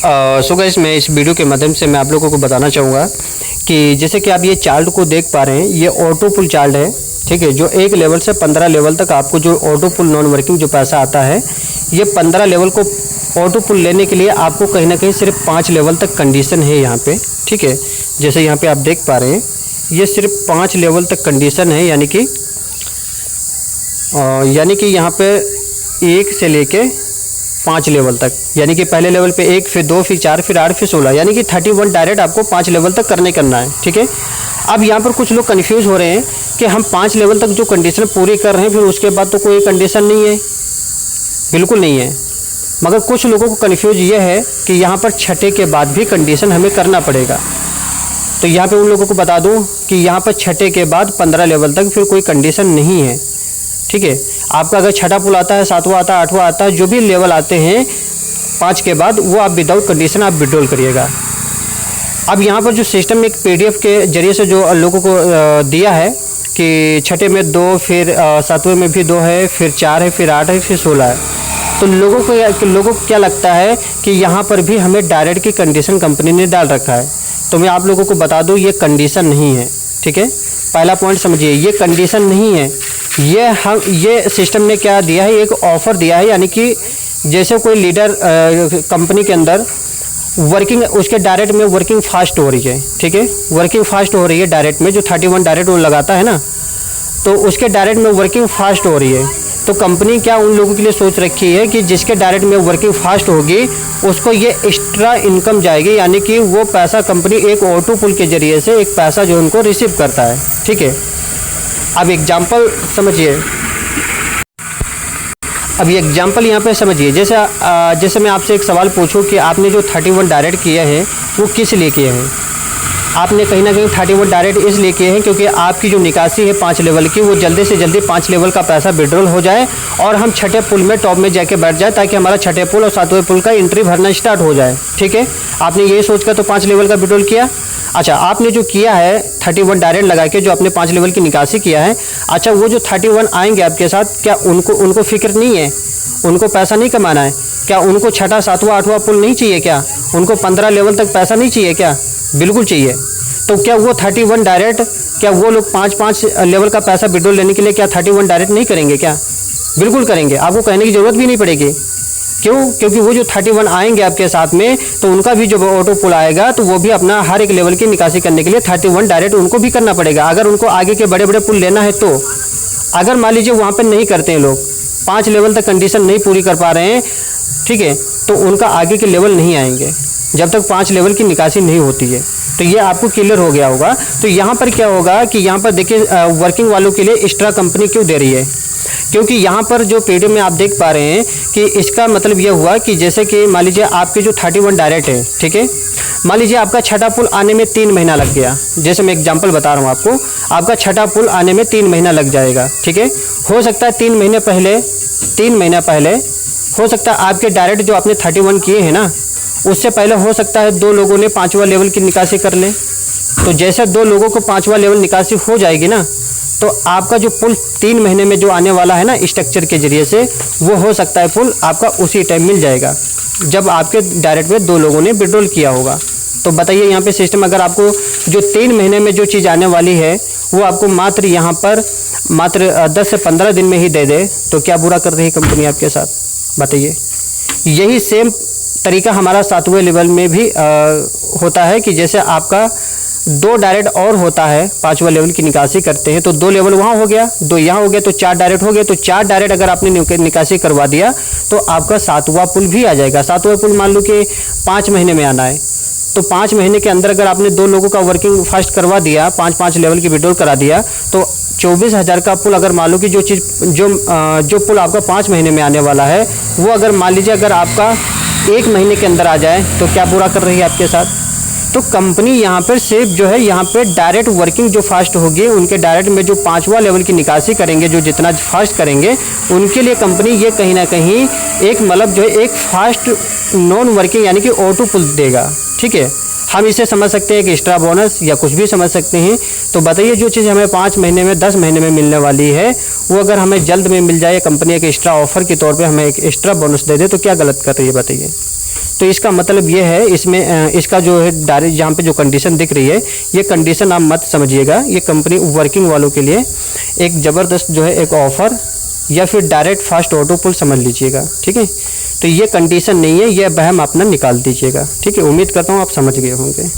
So guys, मैं इस video के माध्यम से मैं आप लोगों को बताना चाहूँगा कि जैसे कि आप ये चार्ट को देख पा रहे हैं, ये ऑटो पुल चार्ट है, ठीक है। जो 1 लेवल से 15 लेवल तक आपको जो ऑटो पुल नॉन वर्किंग जो पैसा आता है, ये 15 लेवल को ऑटो पुल लेने के लिए आपको कहीं ना कहीं सिर्फ 5 लेवल तक कंडीशन है यहाँ पे, ठीक है। जैसे यहाँ पे आप देख पा रहे हैं, ये सिर्फ 5 लेवल तक कंडीशन है, यानी कि यहाँ पे 1 से लेके 5 लेवल तक, यानी कि पहले लेवल पे 1, फिर 2, फिर 4, फिर 8, फिर 16, यानी कि 31 डायरेक्ट आपको 5 लेवल तक करना है, ठीक है। अब यहाँ पर कुछ लोग कंफ्यूज हो रहे हैं कि हम 5 लेवल तक जो कंडीशन पूरी कर रहे हैं, फिर उसके बाद तो कोई कंडीशन नहीं है। बिल्कुल नहीं है, मगर कुछ लोगों को कंफ्यूज ये है कि यहाँ पर छठे के बाद भी कंडीशन हमें करना पड़ेगा। तो यहाँ पे उन लोगों को बता दूँ कि यहाँ पर छठे के बाद 15 लेवल तक फिर कोई कंडीशन नहीं है, ठीक है। आपका अगर छठा पुल आता है, 7वां आता है, 8वां आता है, जो भी लेवल आते हैं 5 के बाद, वो आप विदाउट कंडीशन आप विड्रॉल करिएगा। अब यहाँ पर जो सिस्टम में एक PDF के जरिए से जो लोगों को दिया है कि छठे में 2, फिर 7वें में भी 2 है, फिर 4 है, फिर 8 है, फिर 16 है, तो लोगों को क्या लगता है कि यहाँ पर भी हमें डायरेक्ट की कंडीशन कंपनी ने डाल रखा है। तो मैं आप लोगों को बता दूँ, ये कंडीशन नहीं है, ठीक है। पहला पॉइंट समझिए, ये कंडीशन नहीं है। ये सिस्टम ने क्या दिया है, एक ऑफ़र दिया है, यानी कि जैसे कोई लीडर कंपनी के अंदर वर्किंग, उसके डायरेक्ट में वर्किंग फास्ट हो रही है, ठीक है। वर्किंग फास्ट हो रही है डायरेक्ट में, जो 31 डायरेक्ट वो लगाता है ना, तो उसके डायरेक्ट में वर्किंग फास्ट हो रही है। तो कंपनी क्या उन लोगों के लिए सोच रखी है कि जिसके डायरेक्ट में वर्किंग फास्ट होगी, उसको ये एक्स्ट्रा इनकम जाएगी, यानी कि वो पैसा कंपनी एक ऑटो पुल के जरिए से एक पैसा जो उनको रिसीव करता है, ठीक है। अब एग्जाम्पल समझिए, अब ये एग्जाम्पल यहाँ पे समझिए। जैसे मैं आपसे एक सवाल पूछूं कि आपने जो 31 डायरेक्ट किए हैं वो किस लिए किए हैं। आपने कहीं ना कहीं 31 डायरेक्ट इसलिए किए हैं क्योंकि आपकी जो निकासी है 5 लेवल की, वो जल्दी से जल्दी 5 लेवल का पैसा विड्रॉल हो जाए और हम छठे पुल में टॉप में जाके बैठ जाए, ताकि हमारा छठे पुल और 7वें पुल का एंट्री भरना स्टार्ट हो जाए, ठीक है। आपने ये सोचकर तो 5 लेवल का विड्रॉल किया। अच्छा, आपने जो किया है 31 डायरेक्ट लगा के, जो आपने 5 लेवल की निकासी किया है, अच्छा वो जो 31 आएंगे आपके साथ, क्या उनको फिक्र नहीं है, उनको पैसा नहीं कमाना है क्या? उनको छठा, 7वां, 8वां पुल नहीं चाहिए क्या? उनको 15 लेवल तक पैसा नहीं चाहिए क्या? बिल्कुल चाहिए। तो क्या वो 31 डायरेक्ट, क्या वो लोग 5-5 लेवल का पैसा विड्रॉल लेने के लिए क्या 31 डायरेक्ट नहीं करेंगे क्या? बिल्कुल करेंगे, आपको कहने की ज़रूरत भी नहीं पड़ेगी। क्यों? क्योंकि वो जो 31 आएंगे आपके साथ में, तो उनका भी जो ऑटो पुल आएगा, तो वो भी अपना हर एक लेवल की निकासी करने के लिए 31 डायरेक्ट उनको भी करना पड़ेगा। अगर उनको आगे के बड़े बड़े पुल लेना है तो, अगर मान लीजिए वहाँ पर नहीं करते हैं लोग, 5 लेवल तक कंडीशन नहीं पूरी कर पा रहे हैं, ठीक है, तो उनका आगे के लेवल नहीं आएंगे जब तक 5 लेवल की निकासी नहीं होती है। तो ये आपको क्लियर हो गया होगा। तो यहाँ पर क्या होगा कि यहाँ पर देखिए, वर्किंग वालों के लिए एक्स्ट्रा कंपनी क्यों दे रही है? क्योंकि यहाँ पर जो PDF में आप देख पा रहे हैं कि इसका मतलब ये हुआ कि जैसे कि मान लीजिए आपके जो 31 डायरेक्ट है, ठीक है, मान लीजिए आपका छठा पुल आने में 3 महीना लग गया। जैसे मैं एग्जांपल बता रहा हूँ आपको, आपका छठा पुल आने में 3 महीना लग जाएगा, ठीक है। हो सकता है 3 महीना पहले हो सकता है आपके डायरेक्ट जो आपने 31 किए हैं ना, उससे पहले हो सकता है 2 लोगों ने 5वां लेवल की निकासी कर लें। तो जैसे 2 लोगों को 5वां लेवल निकासी हो जाएगी ना, तो आपका जो पुल 3 महीने में जो आने वाला है ना स्ट्रक्चर के जरिए से, वो हो सकता है पुल आपका उसी टाइम मिल जाएगा जब आपके डायरेक्ट में 2 लोगों ने विड्रॉल किया होगा। तो बताइए यहाँ पे सिस्टम, अगर आपको जो 3 महीने में जो चीज़ आने वाली है, वो आपको मात्र यहाँ पर 10 से 15 दिन में ही दे दे, तो क्या बुरा कर रही है कंपनी आपके साथ? बताइए। यही सेम तरीका हमारा 7वें लेवल में भी होता है कि जैसे आपका 2 डायरेक्ट और होता है, 5वां लेवल की निकासी करते हैं, तो 2 लेवल वहाँ हो गया, 2 यहाँ हो गया, तो 4 डायरेक्ट हो गए। तो 4 डायरेक्ट अगर आपने निकासी करवा दिया, तो आपका 7वां पुल भी आ जाएगा। 7वां पुल मान लो कि 5 महीने में आना है, तो 5 महीने के अंदर अगर आपने 2 लोगों का वर्किंग फास्ट करवा दिया, 5-5 लेवल की विड्रॉल करा दिया, तो 24,000 का पुल, अगर मान लो कि जो पुल आपका 5 महीने में आने वाला है, वो अगर मान लीजिए अगर आपका 1 महीने के अंदर आ जाए, तो क्या बुरा कर रही है आपके साथ? तो कंपनी यहाँ पर सिर्फ जो है, यहाँ पे डायरेक्ट वर्किंग जो फास्ट होगी, उनके डायरेक्ट में जो 5वां लेवल की निकासी करेंगे, जो जितना फास्ट करेंगे, उनके लिए कंपनी ये कहीं ना कहीं एक मतलब जो है एक फास्ट नॉन वर्किंग यानी कि ऑटो पुल देगा, ठीक है। हम इसे समझ सकते हैं कि एक्स्ट्रा बोनस या कुछ भी समझ सकते हैं। तो बताइए, जो चीज़ हमें 5 महीने में, 10 महीने में मिलने वाली है, वो अगर हमें जल्द में मिल जाए, कंपनी एक एक्स्ट्रा ऑफर के तौर पे हमें एक एक्स्ट्रा बोनस दे दे, तो क्या गलत कर रही है? बताइए। तो इसका मतलब ये है, इसमें इसका जो है डायरेक्ट यहाँ पे जो कंडीशन दिख रही है, ये कंडीशन आप मत समझिएगा। ये कंपनी वर्किंग वालों के लिए एक ज़बरदस्त जो है एक ऑफ़र या फिर डायरेक्ट फास्ट ऑटो पुल समझ लीजिएगा, ठीक है। तो ये कंडीशन नहीं है, ये वहम अपना निकाल दीजिएगा, ठीक है। उम्मीद करता हूँ आप समझ गए होंगे।